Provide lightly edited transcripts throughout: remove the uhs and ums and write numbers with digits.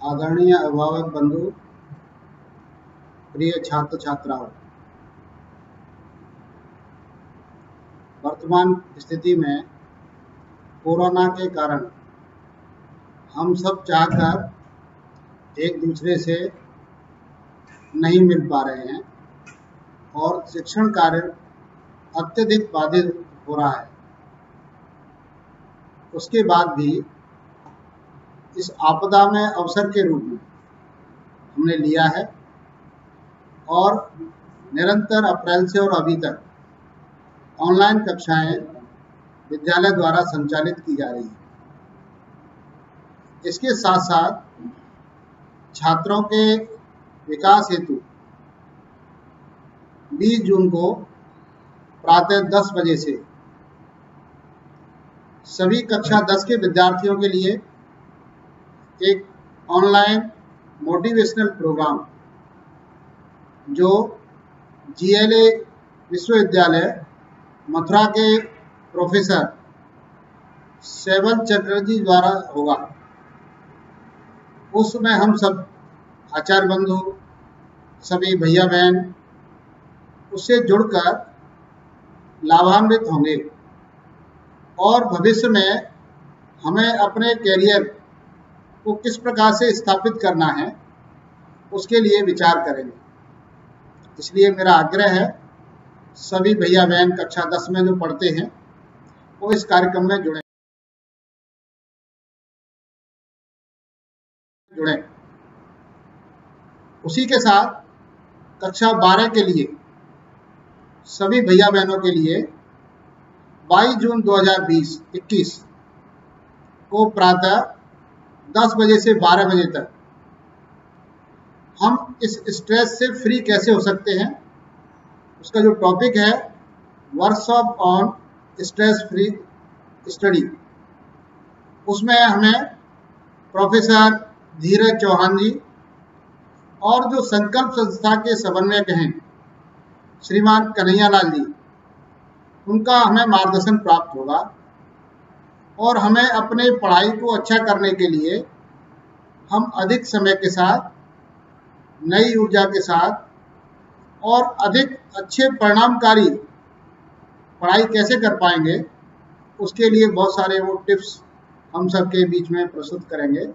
आदरणीय अभिभावक बंधु, प्रिय छात्र छात्राओं, वर्तमान स्थिति में कोरोना के कारण हम सब चाहकर एक दूसरे से नहीं मिल पा रहे हैं और शिक्षण कार्य अत्यधिक बाधित हो रहा है। उसके बाद भी इस आपदा में अवसर के रूप में हमने लिया है और निरंतर अप्रैल से और अभी तक ऑनलाइन कक्षाएं विद्यालय द्वारा संचालित की जा रही हैं। इसके साथ साथ छात्रों के विकास हेतु 20 जून को प्रातः 10 बजे से सभी कक्षा 10 के विद्यार्थियों के लिए एक ऑनलाइन मोटिवेशनल प्रोग्राम जो GLA विश्वविद्यालय मथुरा के प्रोफेसर सेवल चटर्जी द्वारा होगा। उसमें हम सब आचार्य बंधु, सभी भैया बहन उससे जुड़कर लाभान्वित होंगे और भविष्य में हमें अपने कैरियर को किस प्रकार से स्थापित करना है उसके लिए विचार करेंगे। इसलिए मेरा आग्रह है सभी भैया बहन कक्षा 10 में जो पढ़ते हैं वो इस कार्यक्रम में जुड़ें। उसी के साथ कक्षा 12 के लिए सभी भैया बहनों के लिए 22 जून 2021 को प्रातः 10 बजे से 12 बजे तक हम इस स्ट्रेस से फ्री कैसे हो सकते हैं, उसका जो टॉपिक है workshop on stress free study, उसमें हमें प्रोफेसर धीरज चौहान जी और जो संकल्प संस्था के समन्वयक हैं श्रीमान कन्हैया लाल जी, उनका हमें मार्गदर्शन प्राप्त होगा और हमें अपने पढ़ाई को अच्छा करने के लिए हम अधिक समय के साथ, नई ऊर्जा के साथ और अधिक अच्छे परिणामकारी पढ़ाई कैसे कर पाएंगे, उसके लिए बहुत सारे वो टिप्स हम सबके बीच में प्रस्तुत करेंगे।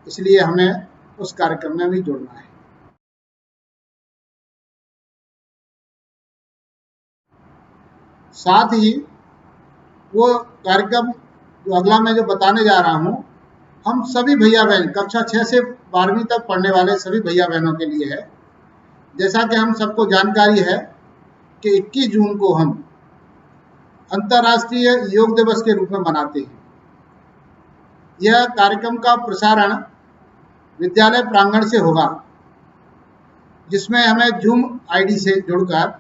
इसलिए हमें उस कार्यक्रम में भी जुड़ना है। साथ ही वो कार्यक्रम जो अगला मैं जो बताने जा रहा हूँ, हम सभी भैया बहन कक्षा 6 से 12वीं तक पढ़ने वाले सभी भैया बहनों के लिए है। जैसा कि हम सबको जानकारी है कि 21 जून को हम अंतर्राष्ट्रीय योग दिवस के रूप में मनाते हैं। यह कार्यक्रम का प्रसारण विद्यालय प्रांगण से होगा, जिसमें हमें जूम आईडी से जुड़कर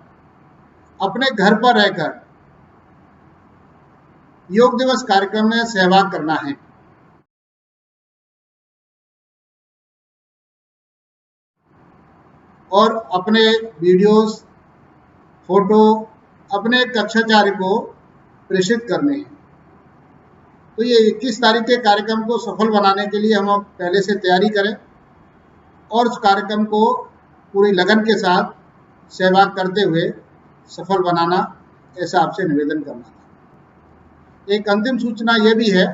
अपने घर पर रहकर योग दिवस कार्यक्रम में सहभाग करना है। और अपने वीडियोस, फोटो अपने कक्षाचार्य को प्रेषित करने हैं। तो ये 21 तारीख के कार्यक्रम को सफल बनाने के लिए हम पहले से तैयारी करें और उस कार्यक्रम को पूरी लगन के साथ सहभाग करते हुए सफल बनाना, ऐसा आपसे निवेदन करना था। एक अंतिम सूचना यह भी है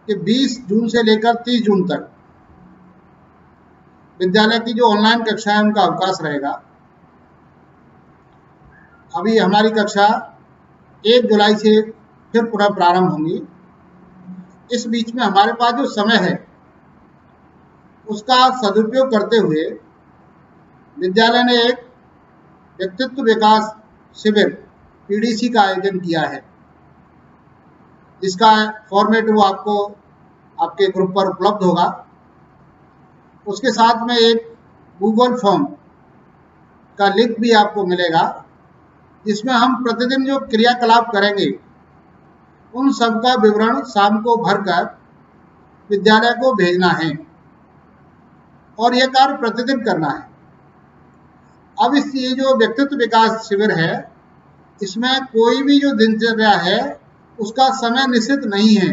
कि 20 जून से लेकर 30 जून तक विद्यालय की जो ऑनलाइन कक्षा है उनका अवकाश रहेगा। अभी हमारी कक्षा 1 जुलाई से फिर पुनः प्रारंभ होंगी। इस बीच में हमारे पास जो समय है उसका सदुपयोग करते हुए विद्यालय ने एक व्यक्तित्व विकास शिविर PDC का आयोजन किया है, जिसका फॉर्मेट वो आपको आपके ग्रुप पर उपलब्ध होगा। उसके साथ में एक गूगल फॉर्म का लिंक भी आपको मिलेगा, जिसमें हम प्रतिदिन जो क्रियाकलाप करेंगे उन सब का विवरण शाम को भरकर विद्यालय को भेजना है और यह कार्य प्रतिदिन करना है। अब ये जो व्यक्तित्व विकास शिविर है, इसमें कोई भी जो दिनचर्या है उसका समय निश्चित नहीं है।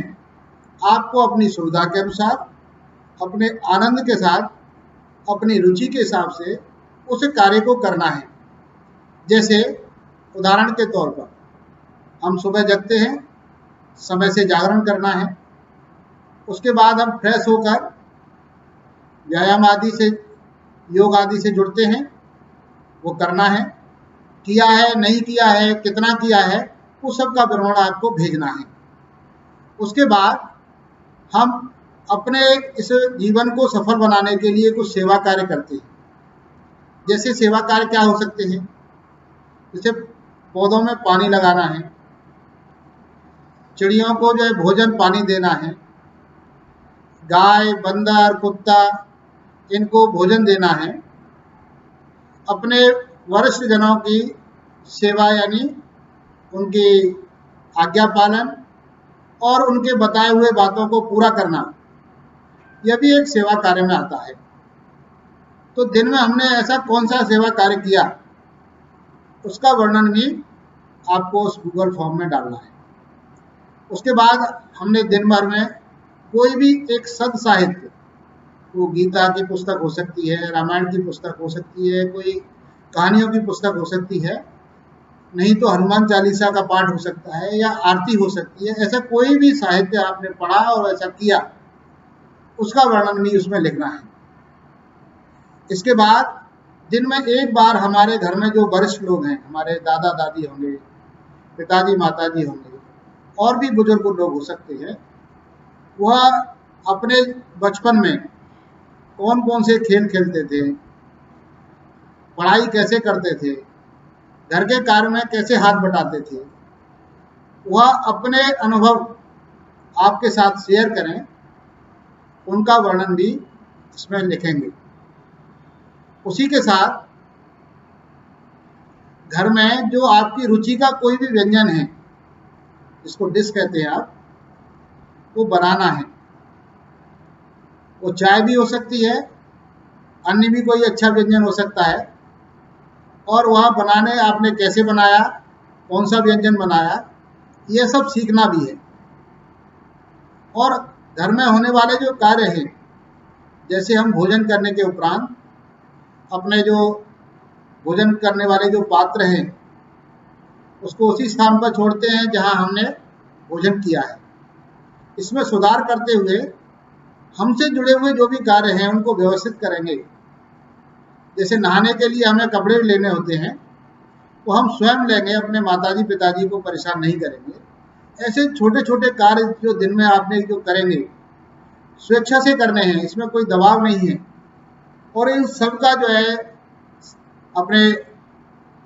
आपको अपनी सुविधा के अनुसार अपने आनंद के साथ, अपनी रुचि के हिसाब से उस कार्य को करना है। जैसे उदाहरण के तौर पर हम सुबह जगते हैं, समय से जागरण करना है, उसके बाद हम फ्रेश होकर व्यायाम आदि से, योग आदि से जुड़ते हैं, वो करना है। किया है, नहीं किया है, कितना किया है, उस सब का विवरण आपको भेजना है। उसके बाद हम अपने इस जीवन को सफल बनाने के लिए कुछ सेवा कार्य करते हैं। जैसे सेवा कार्य क्या हो सकते हैं? जैसे पौधों में पानी लगाना है, चिड़ियों को जो है भोजन पानी देना है, गाय, बंदर, कुत्ता, इनको भोजन देना है, अपने वरिष्ठ जनों की सेवा यानी उनकी आज्ञा पालन और उनके बताए हुए बातों को पूरा करना, यह भी एक सेवा कार्य में आता है। तो दिन में हमने ऐसा कौन सा सेवा कार्य किया, उसका वर्णन भी आपको उस गूगल फॉर्म में डालना है। उसके बाद हमने दिन भर में कोई भी एक सद साहित्य, वो गीता की पुस्तक हो सकती है, रामायण की पुस्तक हो सकती है, कोई कहानियों की पुस्तक हो सकती है, नहीं तो हनुमान चालीसा का पाठ हो सकता है या आरती हो सकती है। ऐसा कोई भी साहित्य आपने पढ़ा और ऐसा किया, उसका वर्णन भी उसमें लिखना है। इसके बाद दिन में एक बार हमारे घर में जो वरिष्ठ लोग हैं, हमारे दादा दादी होंगे, पिताजी माताजी होंगे, और भी बुजुर्ग लोग हो सकते हैं, वह अपने बचपन में कौन कौन से खेल खेलते थे, पढ़ाई कैसे करते थे, घर के कार्य में कैसे हाथ बटाते थे, वह अपने अनुभव आपके साथ शेयर करें, उनका वर्णन भी इसमें लिखेंगे। उसी के साथ घर में जो आपकी रुचि का कोई भी व्यंजन है, जिसको डिश कहते हैं आप, वो बनाना है। वो चाय भी हो सकती है, अन्य भी कोई अच्छा व्यंजन हो सकता है, और वह बनाने आपने कैसे बनाया, कौन सा व्यंजन बनाया, ये सब सीखना भी है। और घर में होने वाले जो कार्य हैं, जैसे हम भोजन करने के उपरांत अपने जो भोजन करने वाले जो पात्र हैं, उसको उसी स्थान पर छोड़ते हैं जहां हमने भोजन किया है। इसमें सुधार करते हुए हमसे जुड़े हुए जो भी कार्य हैं उनको व्यवस्थित करेंगे। जैसे नहाने के लिए हमें कपड़े लेने होते हैं, वो हम स्वयं लेंगे, अपने माताजी पिताजी को परेशान नहीं करेंगे। ऐसे छोटे छोटे कार्य जो दिन में आपने जो करेंगे, स्वेच्छा से करने हैं, इसमें कोई दबाव नहीं है। और इन सब का जो है अपने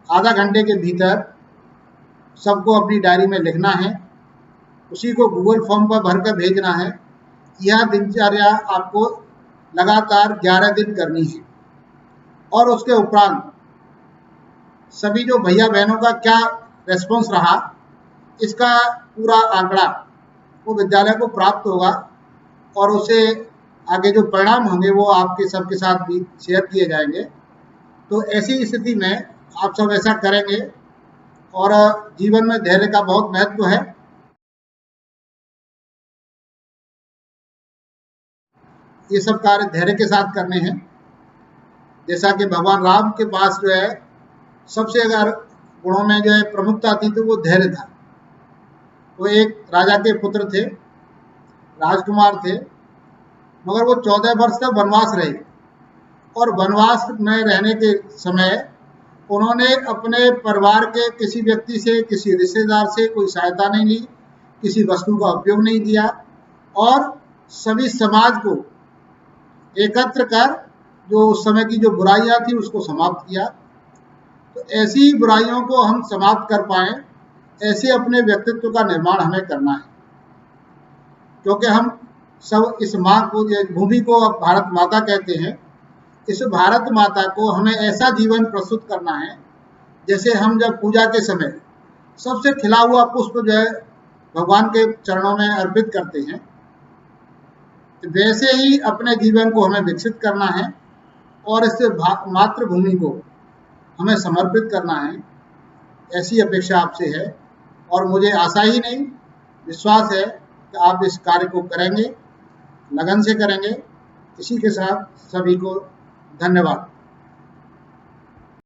आधा घंटे के भीतर सबको अपनी डायरी में लिखना है, उसी को गूगल फॉर्म पर भरकर भेजना है। यह दिनचर्या आपको लगातार 11 दिन करनी है। और उसके उपरांत सभी जो भैया बहनों का क्या रेस्पॉन्स रहा, इसका पूरा आंकड़ा वो विद्यालय को प्राप्त होगा, और उसे आगे जो परिणाम होंगे वो आपके सबके साथ भी शेयर किए जाएंगे। तो ऐसी स्थिति में आप सब ऐसा करेंगे, और जीवन में धैर्य का बहुत महत्व है। ये सब कार्य धैर्य के साथ करने हैं। जैसा कि भगवान राम के पास जो है सबसे अगर गुणों में जो है प्रमुखता थी, तो वो धैर्य था। वो एक राजा के पुत्र थे, राजकुमार थे, मगर वो 14 वर्ष तक वनवास रहे, और वनवास में रहने के समय उन्होंने अपने परिवार के किसी व्यक्ति से, किसी रिश्तेदार से कोई सहायता नहीं ली, किसी वस्तु का उपयोग नहीं किया, और सभी समाज को एकत्र कर जो उस समय की जो बुराइयां थी उसको समाप्त किया। तो ऐसी बुराइयों को हम समाप्त कर पाएं, ऐसे अपने व्यक्तित्व का निर्माण हमें करना है। क्योंकि हम सब इस माँ को, भूमि को अब भारत माता कहते हैं, इस भारत माता को हमें ऐसा जीवन प्रस्तुत करना है जैसे हम जब पूजा के समय सबसे खिला हुआ पुष्प जो है भगवान के चरणों में अर्पित करते हैं, तो वैसे ही अपने जीवन को हमें विकसित करना है और इस मातृभूमि को हमें समर्पित करना है। ऐसी अपेक्षा आपसे है, और मुझे आशा ही नहीं, विश्वास है कि आप इस कार्य को करेंगे, लगन से करेंगे, इसी के साथ सभी को धन्यवाद।